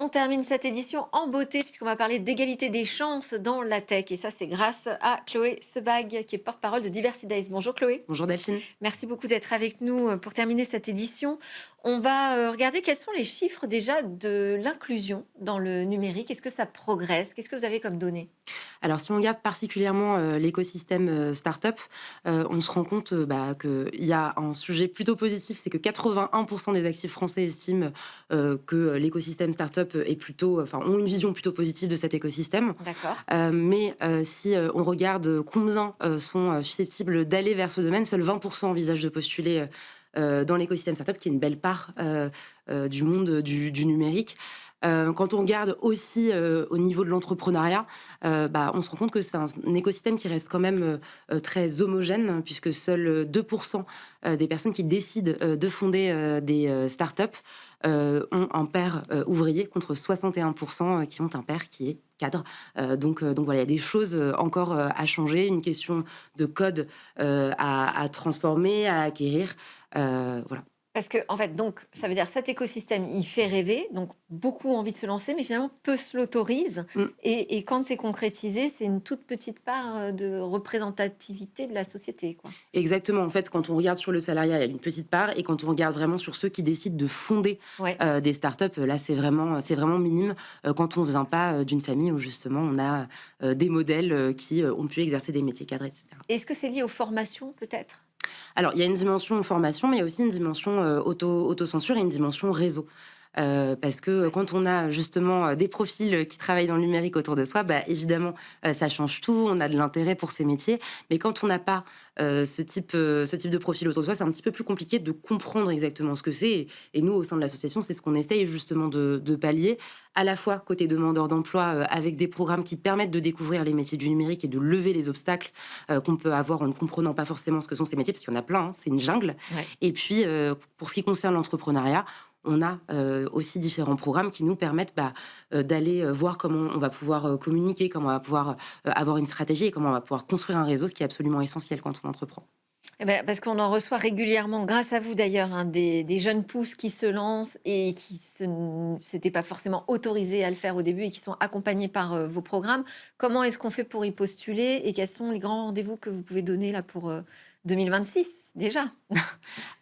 On termine cette édition en beauté puisqu'on va parler d'égalité des chances dans la tech. Et ça, c'est grâce à Chloé Sebag, qui est porte-parole de Diversity Days. Bonjour Chloé. Bonjour Delphine. Merci beaucoup d'être avec nous pour terminer cette édition. On va regarder quels sont les chiffres déjà de l'inclusion dans le numérique. Est-ce que ça progresse? Qu'est-ce que vous avez comme données? Alors si on regarde particulièrement l'écosystème startup, on se rend compte qu'il y a un sujet plutôt positif, c'est que 81% des actifs français estiment que l'écosystème startup est plutôt, enfin, ont une vision plutôt positive de cet écosystème. D'accord. Mais si on regarde combien sont susceptibles d'aller vers ce domaine, seuls 20% envisagent de postuler dans l'écosystème startup, qui est une belle part du monde du numérique. Quand on regarde aussi au niveau de l'entrepreneuriat, on se rend compte que c'est un écosystème qui reste quand même très homogène, hein, puisque seuls 2% des personnes qui décident de fonder des startups ont un père ouvrier, contre 61% qui ont un père qui est cadre. Donc voilà, il y a des choses encore à changer, une question de code à transformer, à acquérir. Voilà. Parce que, en fait, donc, ça veut dire cet écosystème, il fait rêver, donc beaucoup ont envie de se lancer, mais finalement, peu se l'autorisent. Mm. Et quand c'est concrétisé, c'est une toute petite part de représentativité de la société, quoi. Exactement. En fait, quand on regarde sur le salariat, il y a une petite part, et quand on regarde vraiment sur ceux qui décident de fonder Ouais. des startups, là, c'est vraiment minime quand on ne vient pas d'une famille où justement on a des modèles qui ont pu exercer des métiers cadres, etc. Est-ce que c'est lié aux formations, peut-être? Alors, il y a une dimension formation, mais il y a aussi une dimension autocensure et une dimension réseau. Parce que Ouais. quand on a justement des profils qui travaillent dans le numérique autour de soi, évidemment, ça change tout, on a de l'intérêt pour ces métiers. Mais quand on n'a pas ce type de profil autour de soi, c'est un petit peu plus compliqué de comprendre exactement ce que c'est. Et nous, au sein de l'association, c'est ce qu'on essaye justement de pallier, à la fois côté demandeurs d'emploi, avec des programmes qui permettent de découvrir les métiers du numérique et de lever les obstacles qu'on peut avoir en ne comprenant pas forcément ce que sont ces métiers, parce qu'il y en a plein, hein, c'est une jungle. Ouais. Et puis, pour ce qui concerne l'entrepreneuriat, on a aussi différents programmes qui nous permettent d'aller voir comment on va pouvoir communiquer, comment on va pouvoir avoir une stratégie et comment on va pouvoir construire un réseau, ce qui est absolument essentiel quand on entreprend. Eh ben, parce qu'on en reçoit régulièrement, grâce à vous d'ailleurs, hein, des jeunes pousses qui se lancent et qui ne s'étaient pas forcément autorisés à le faire au début et qui sont accompagnés par vos programmes. Comment est-ce qu'on fait pour y postuler et quels sont les grands rendez-vous que vous pouvez donner là pour 2026 déjà?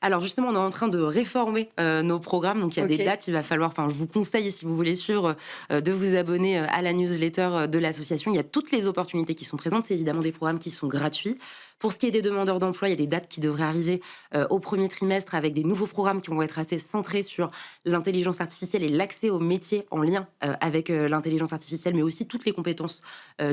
Alors justement, on est en train de réformer nos programmes, donc il y a des Ok. dates, il va falloir, enfin je vous conseille, si vous voulez suivre, de vous abonner à la newsletter de l'association. Il y a toutes les opportunités qui sont présentes, c'est évidemment des programmes qui sont gratuits. Pour ce qui est des demandeurs d'emploi, il y a des dates qui devraient arriver au premier trimestre, avec des nouveaux programmes qui vont être assez centrés sur l'intelligence artificielle et l'accès aux métiers en lien avec l'intelligence artificielle, mais aussi toutes les compétences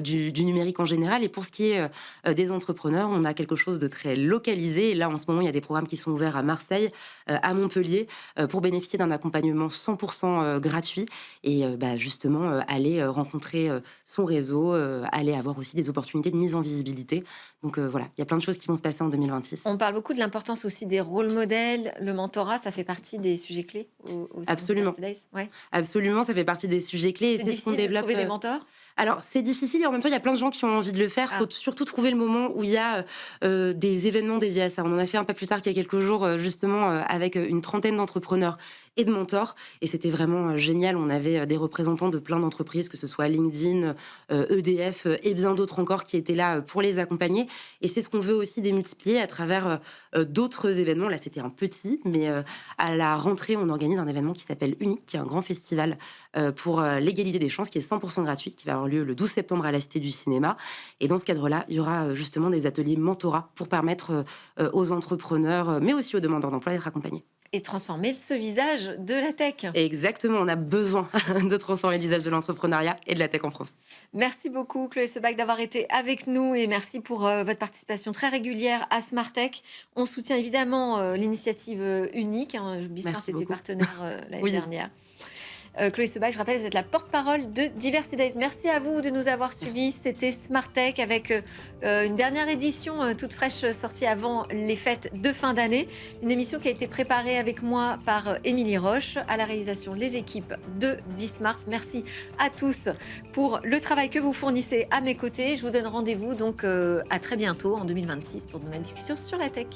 du numérique en général. Et pour ce qui est des entrepreneurs, on a quelque chose de très localisé. Et là, en ce moment, il y a des programmes qui sont ouverts à Marseille, à Montpellier, pour bénéficier d'un accompagnement 100% gratuit et justement aller rencontrer son réseau, aller avoir aussi des opportunités de mise en visibilité. Donc voilà, il y a plein de choses qui vont se passer en 2026. On parle beaucoup de l'importance aussi des rôles modèles. Le mentorat, ça fait partie des sujets clés au sein de Absolument. Diversity Days. Ouais. Absolument, ça fait partie des sujets clés et C'est c'est ce qu'on difficile de développe. trouver des mentors? Alors, c'est difficile et en même temps, il y a plein de gens qui ont envie de le faire. Il faut Ah, surtout trouver le moment où il y a des événements dédiés à ça. On en a fait un pas plus tard qu'il y a quelques jours, justement, avec une trentaine d'entrepreneurs et de mentors. Et c'était vraiment génial. On avait des représentants de plein d'entreprises, que ce soit LinkedIn, EDF et bien d'autres encore, qui étaient là pour les accompagner. Et c'est ce qu'on veut aussi démultiplier à travers d'autres événements. Là, c'était un petit, mais à la rentrée, on organise un événement qui s'appelle Unique, qui est un grand festival pour l'égalité des chances, qui est 100% gratuit, qui va avoir lieu le 12 septembre à la Cité du Cinéma. Et dans ce cadre-là, il y aura justement des ateliers mentorat pour permettre aux entrepreneurs, mais aussi aux demandeurs d'emploi, d'être accompagnés. et transformer ce visage de la tech. Et exactement, on a besoin de transformer le visage de l'entrepreneuriat et de la tech en France. Merci beaucoup, Chloé Sebag, d'avoir été avec nous et merci pour votre participation très régulière à Smart Tech. On soutient évidemment l'initiative unique, hein. Bismart Merci était beaucoup. partenaire l'année Oui, dernière. Chloé Sebag, je rappelle, vous êtes la porte-parole de Diversity Days. Merci à vous de nous avoir suivis. C'était Smart Tech avec une dernière édition toute fraîche sortie avant les fêtes de fin d'année. Une émission qui a été préparée avec moi par Émilie Roche, à la réalisation les équipes de Bismart. Merci à tous pour le travail que vous fournissez à mes côtés. Je vous donne rendez-vous donc à très bientôt en 2026 pour de nouvelles discussions sur la tech.